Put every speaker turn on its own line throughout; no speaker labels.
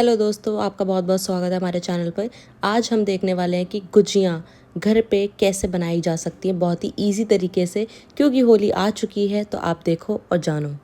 Hello दोस्तों, आपका बहुत बहुत स्वागत है हमारे चैनल पर। आज हम देखने वाले हैं कि गुजियाँ घर पे कैसे बनाई जा सकती हैं बहुत ही इजी तरीके से, क्योंकि होली आ चुकी है। तो आप देखो और जानो।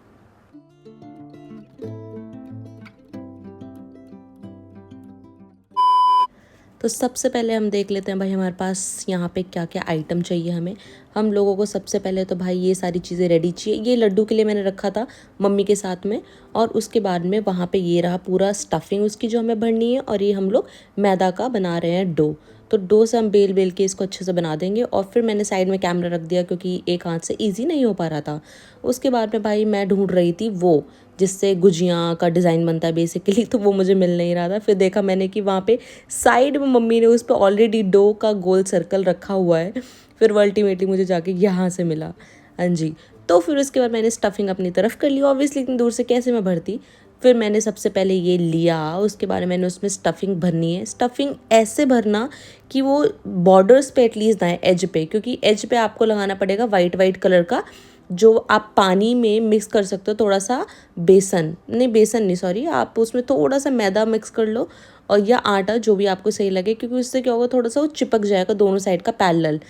तो सबसे पहले हम देख लेते हैं भाई हमारे पास यहाँ पे क्या क्या आइटम चाहिए हमें। हम लोगों को सबसे पहले तो भाई ये सारी चीज़ें रेडी चाहिए। ये लड्डू के लिए मैंने रखा था मम्मी के साथ में, और उसके बाद में वहाँ पे ये रहा पूरा स्टफिंग उसकी जो हमें भरनी है। और ये हम लोग मैदा का बना रहे हैं डो। तो डो से हम बेल बेल के इसको अच्छे से बना देंगे। और फिर मैंने साइड में कैमरा रख दिया क्योंकि एक हाथ से ईजी नहीं हो पा रहा था। उसके बाद में भाई मैं ढूंढ रही थी वो जिससे गुजियाँ का डिज़ाइन बनता है बेसिकली, तो वो मुझे मिल नहीं रहा था। फिर देखा मैंने कि वहाँ पे साइड में मम्मी ने उस पर ऑलरेडी डो का गोल सर्कल रखा हुआ है। फिर वो अल्टीमेटली मुझे जाके यहाँ से मिला। हाँ जी। तो फिर उसके बाद मैंने स्टफिंग अपनी तरफ कर लिया। ऑब्वियसली इतनी दूर से कैसे मैं भरती। फिर मैंने सबसे पहले ये लिया, उसके बाद मैंने उसमें स्टफिंग भरनी है। स्टफिंग ऐसे भरना कि वो बॉर्डर्स पे एटलीस्ट आए, एज पे, क्योंकि एज पे आपको लगाना पड़ेगा वाइट वाइट कलर का, जो आप पानी में मिक्स कर सकते हो। थोड़ा सा बेसन नहीं सॉरी, आप उसमें थोड़ा सा मैदा मिक्स कर लो, और या आटा, जो भी आपको सही लगे, क्योंकि उससे क्या होगा, थोड़ा सा वो चिपक जाएगा दोनों साइड का पैरेलल।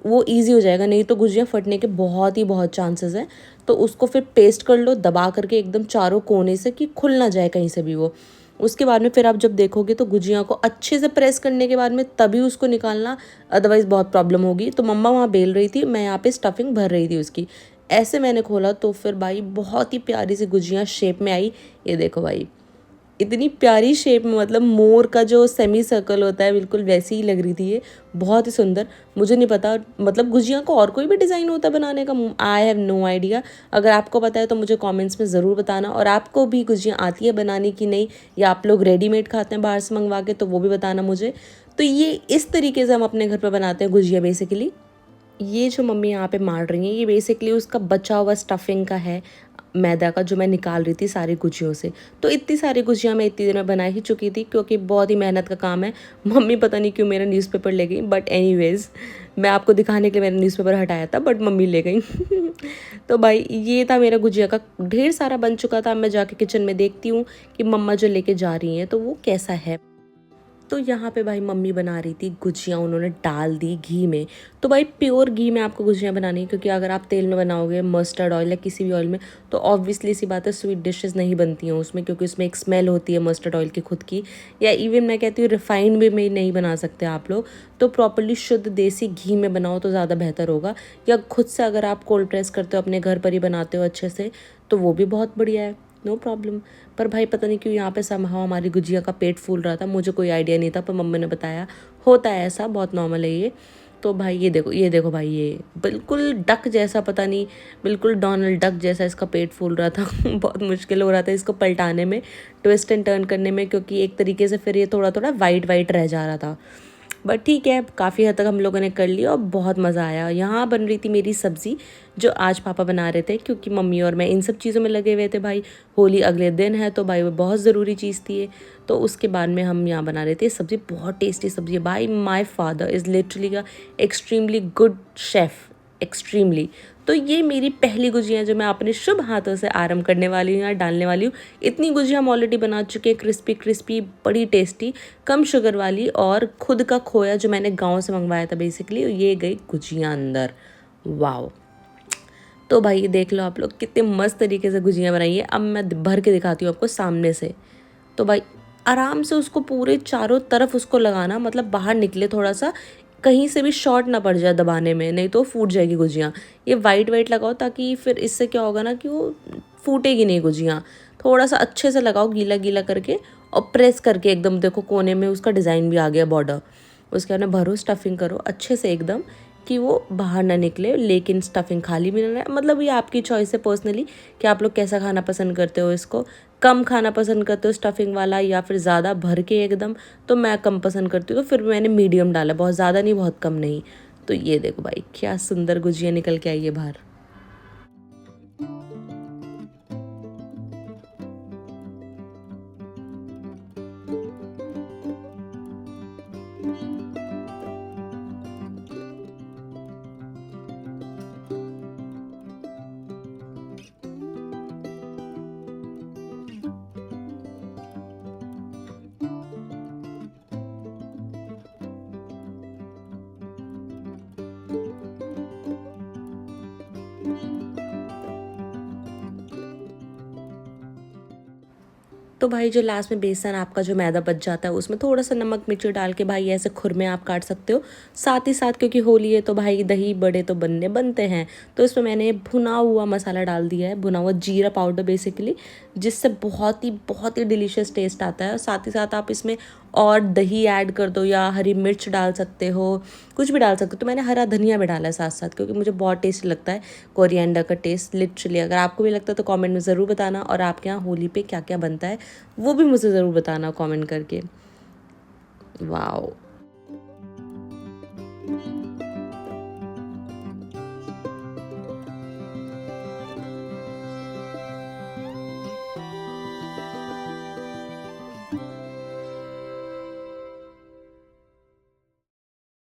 वो इजी हो जाएगा, नहीं तो गुजिया फटने के बहुत चांसेस हैं। तो उसको फिर पेस्ट कर लो दबा करके एकदम चारों कोने से, कि खुल ना जाए कहीं से भी वो। उसके बाद में फिर आप जब देखोगे तो गुजिया को अच्छे से प्रेस करने के बाद में तभी उसको निकालना, अदरवाइज़ बहुत प्रॉब्लम होगी। तो मम्मा वहाँ बेल रही थी, मैं यहाँ पे स्टफिंग भर रही थी उसकी। ऐसे मैंने खोला तो फिर भाई बहुत ही प्यारी सी गुजिया शेप में आई। ये देखो भाई, इतनी प्यारी शेप में, मतलब मोर का जो सेमी सर्कल होता है बिल्कुल वैसी ही लग रही थी ये। बहुत ही सुंदर। मुझे नहीं पता, मतलब गुजिया को और कोई भी डिज़ाइन होता है बनाने का, आई हैव नो आइडिया। अगर आपको पता है तो मुझे कमेंट्स में ज़रूर बताना। और आपको भी गुजिया आती है बनाने की नहीं, या आप लोग रेडीमेड खाते हैं बाहर से मंगवा के, तो वो भी बताना मुझे। तो ये इस तरीके से हम अपने घर पर बनाते हैं गुजिया बेसिकली। ये जो मम्मी यहाँ पे मार रही हैं, ये बेसिकली उसका बचा हुआ स्टफिंग का है, मैदा का, जो मैं निकाल रही थी सारी गुजियों से। तो इतनी सारी गुजियाँ मैं इतनी देर में बना ही चुकी थी, क्योंकि बहुत ही मेहनत का काम है। मम्मी पता नहीं क्यों मेरा न्यूज़पेपर ले गई, बट एनीवेज मैं आपको दिखाने के लिए मैंने न्यूज़पेपर हटाया था, बट मम्मी ले गई। तो भाई ये था मेरा गुजिया का, ढेर सारा बन चुका था। मैं जाके किचन में देखती हूँ कि मम्मा जो लेके जा रही हैं तो वो कैसा है। तो यहाँ पे भाई मम्मी बना रही थी गुजियाँ, उन्होंने डाल दी घी में। तो भाई प्योर घी में आपको गुजियाँ बनानी है, क्योंकि अगर आप तेल में बनाओगे, मस्टर्ड ऑयल या किसी भी ऑयल में, तो ऑब्वियसली सी बात है स्वीट डिशेस नहीं बनती हैं उसमें, क्योंकि उसमें एक स्मेल होती है मस्टर्ड ऑयल की खुद की। या इवन मैं कहती हूँ रिफाइंड में नहीं बना सकते आप लोग। तो प्रॉपरली शुद्ध देसी घी में बनाओ तो ज़्यादा बेहतर होगा। या खुद से अगर आप कोल्ड प्रेस करते हो, अपने घर पर ही बनाते हो अच्छे से, तो वो भी बहुत बढ़िया है, नो प्रॉब्लम। पर भाई पता नहीं क्यों यहाँ पे समहाउ हमारी गुजिया का पेट फूल रहा था। मुझे कोई आइडिया नहीं था, पर मम्मी ने बताया होता है ऐसा, बहुत नॉर्मल है ये। तो भाई ये देखो भाई, ये बिल्कुल डक जैसा, पता नहीं, बिल्कुल डोनाल्ड डक जैसा इसका पेट फूल रहा था। बहुत मुश्किल हो रहा था इसको पलटाने में, ट्विस्ट एंड टर्न करने में, क्योंकि एक तरीके से फिर ये थोड़ा थोड़ा वाइट वाइट रह जा रहा था। बट ठीक है, काफ़ी हद तक हम लोगों ने कर लिया और बहुत मज़ा आया। यहाँ बन रही थी मेरी सब्ज़ी, जो आज पापा बना रहे थे, क्योंकि मम्मी और मैं इन सब चीज़ों में लगे हुए थे भाई। होली अगले दिन है, तो भाई वो बहुत ज़रूरी चीज़ थी ये। तो उसके बाद में हम यहाँ बना रहे थे सब्ज़ी। बहुत टेस्टी सब्ज़ी है भाई। My father is literally a extremely good chef, extremely. तो ये मेरी पहली गुजिया जो मैं अपने शुभ हाथों से आरंभ करने वाली हूँ या डालने वाली हूँ। इतनी गुजिया हम ऑलरेडी बना चुके हैं, क्रिस्पी क्रिस्पी, बड़ी टेस्टी, कम शुगर वाली, और खुद का खोया जो मैंने गांव से मंगवाया था बेसिकली, ये गई गुजिया अंदर। वाओ। तो भाई ये देख लो आप लोग, कितने मस्त तरीके से गुजिया बनाई है। अब मैं भर के दिखाती हूँ आपको सामने से। तो भाई आराम से उसको पूरे चारों तरफ उसको लगाना, मतलब बाहर निकले थोड़ा सा, कहीं से भी शॉर्ट ना पड़ जाए दबाने में, नहीं तो फूट जाएगी गुजिया। ये वाइट वाइट लगाओ, ताकि फिर इससे क्या होगा ना कि वो फूटेगी नहीं गुजिया। थोड़ा सा अच्छे से लगाओ गीला गीला करके, और प्रेस करके एकदम, देखो कोने में उसका डिज़ाइन भी आ गया बॉर्डर। उसके बाद में भरो, स्टफिंग करो अच्छे से एकदम, कि वो बाहर ना निकले, लेकिन स्टफिंग खाली भी ना रहे। मतलब ये आपकी चॉइस है पर्सनली, कि आप लोग कैसा खाना पसंद करते हो इसको। कम खाना पसंद करते हो स्टफिंग वाला, या फिर ज़्यादा भर के एकदम। तो मैं कम पसंद करती हूँ, तो फिर मैंने मीडियम डाला, बहुत ज़्यादा नहीं बहुत कम नहीं। तो ये देखो भाई, क्या सुंदर गुजिया निकल के आई है बाहर। तो भाई जो लास्ट में बेसन आपका जो मैदा बच जाता है उसमें थोड़ा सा नमक मिर्ची डाल के भाई ऐसे खुरमे आप काट सकते हो। साथ ही साथ क्योंकि होली है तो भाई दही बड़े तो बनते हैं, तो इसमें मैंने भुना हुआ मसाला डाल दिया है, भुना हुआ जीरा पाउडर बेसिकली, जिससे बहुत ही डिलीशियस टेस्ट आता है। और साथ ही साथ आप इसमें और दही ऐड कर दो या हरी मिर्च डाल सकते हो, कुछ भी डाल सकते हो। तो मैंने हरा धनिया भी डाला है साथ साथ, क्योंकि मुझे बहुत टेस्टी लगता है कोरिएंडर का टेस्ट लिटरली। अगर आपको भी लगता है तो कमेंट में ज़रूर बताना, और आपके यहाँ होली पे क्या क्या बनता है वो भी मुझे ज़रूर बताना कमेंट करके। वाओ।